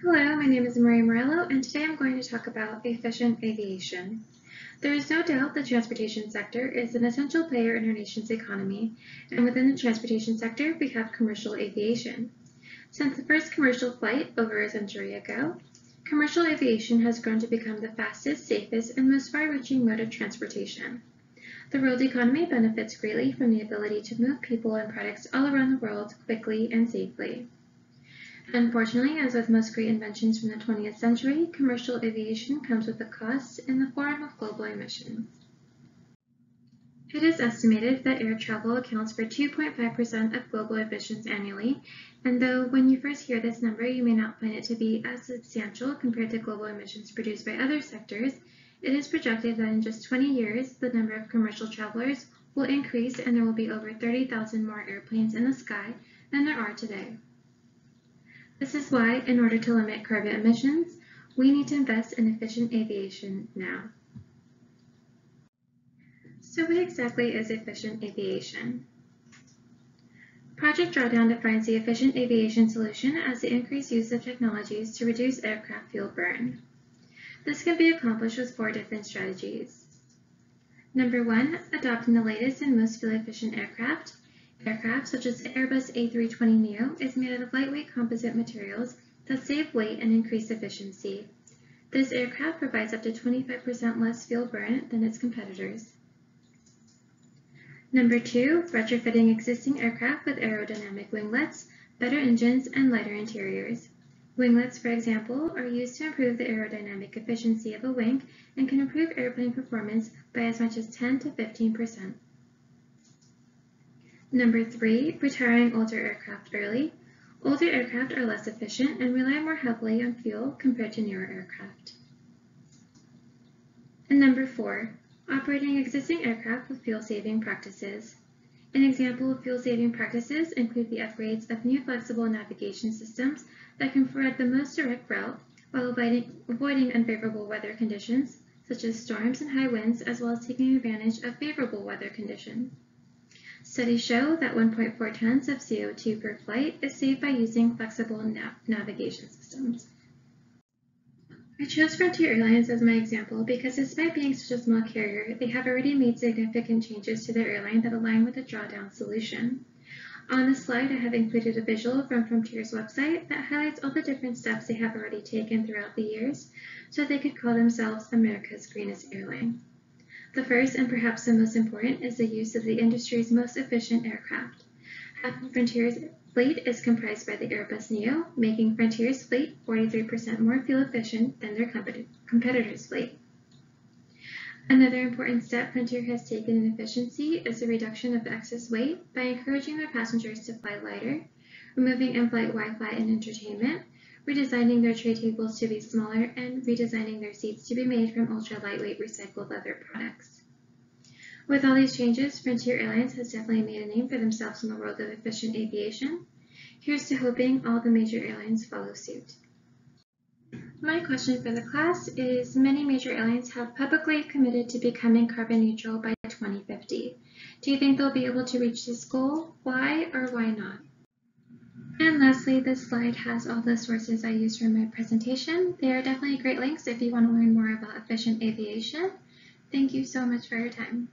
Hello, my name is Maria Morello, and today I'm going to talk about efficient aviation. There is no doubt the transportation sector is an essential player in our nation's economy, and within the transportation sector, we have commercial aviation. Since the first commercial flight over a century ago, commercial aviation has grown to become the fastest, safest, and most far-reaching mode of transportation. The world economy benefits greatly from the ability to move people and products all around the world quickly and safely. Unfortunately, as with most great inventions from the 20th century, commercial aviation comes with a cost in the form of global emissions. It is estimated that air travel accounts for 2.5% of global emissions annually, and though when you first hear this number you may not find it to be as substantial compared to global emissions produced by other sectors, it is projected that in just 20 years the number of commercial travelers will increase and there will be over 30,000 more airplanes in the sky than there are today. This is why, in order to limit carbon emissions, we need to invest in efficient aviation now. So what exactly is efficient aviation? Project Drawdown defines the efficient aviation solution as the increased use of technologies to reduce aircraft fuel burn. This can be accomplished with 4 different strategies. Number 1, adopting the latest and most fuel-efficient aircraft. Aircraft, such as the Airbus A320neo, is made out of lightweight composite materials that save weight and increase efficiency. This aircraft provides up to 25% less fuel burn than its competitors. Number 2, retrofitting existing aircraft with aerodynamic winglets, better engines, and lighter interiors. Winglets, for example, are used to improve the aerodynamic efficiency of a wing and can improve airplane performance by as much as 10 to 15%. Number 3, retiring older aircraft early. Older aircraft are less efficient and rely more heavily on fuel compared to newer aircraft. And number 4, operating existing aircraft with fuel-saving practices. An example of fuel-saving practices include the upgrades of new flexible navigation systems that can provide the most direct route while avoiding unfavorable weather conditions, such as storms and high winds, as well as taking advantage of favorable weather conditions. Studies show that 1.4 tons of CO2 per flight is saved by using flexible navigation systems. I chose Frontier Airlines as my example because despite being such a small carrier, they have already made significant changes to their airline that align with the drawdown solution. On this slide, I have included a visual from Frontier's website that highlights all the different steps they have already taken throughout the years so they could call themselves America's greenest airline. The first, and perhaps the most important, is the use of the industry's most efficient aircraft. Half of Frontier's fleet is comprised by the Airbus neo, making Frontier's fleet 43% more fuel efficient than their competitors' fleet. Another important step Frontier has taken in efficiency is the reduction of excess weight by encouraging their passengers to fly lighter, removing in-flight Wi-Fi and entertainment, redesigning their tray tables to be smaller, and redesigning their seats to be made from ultra-lightweight recycled leather products. With all these changes, Frontier Airlines has definitely made a name for themselves in the world of efficient aviation. Here's to hoping all the major airlines follow suit. My question for the class is, many major airlines have publicly committed to becoming carbon neutral by 2050. Do you think they'll be able to reach this goal? Why or why not? And lastly, this slide has all the sources I used for my presentation. They are definitely great links if you want to learn more about efficient aviation. Thank you so much for your time.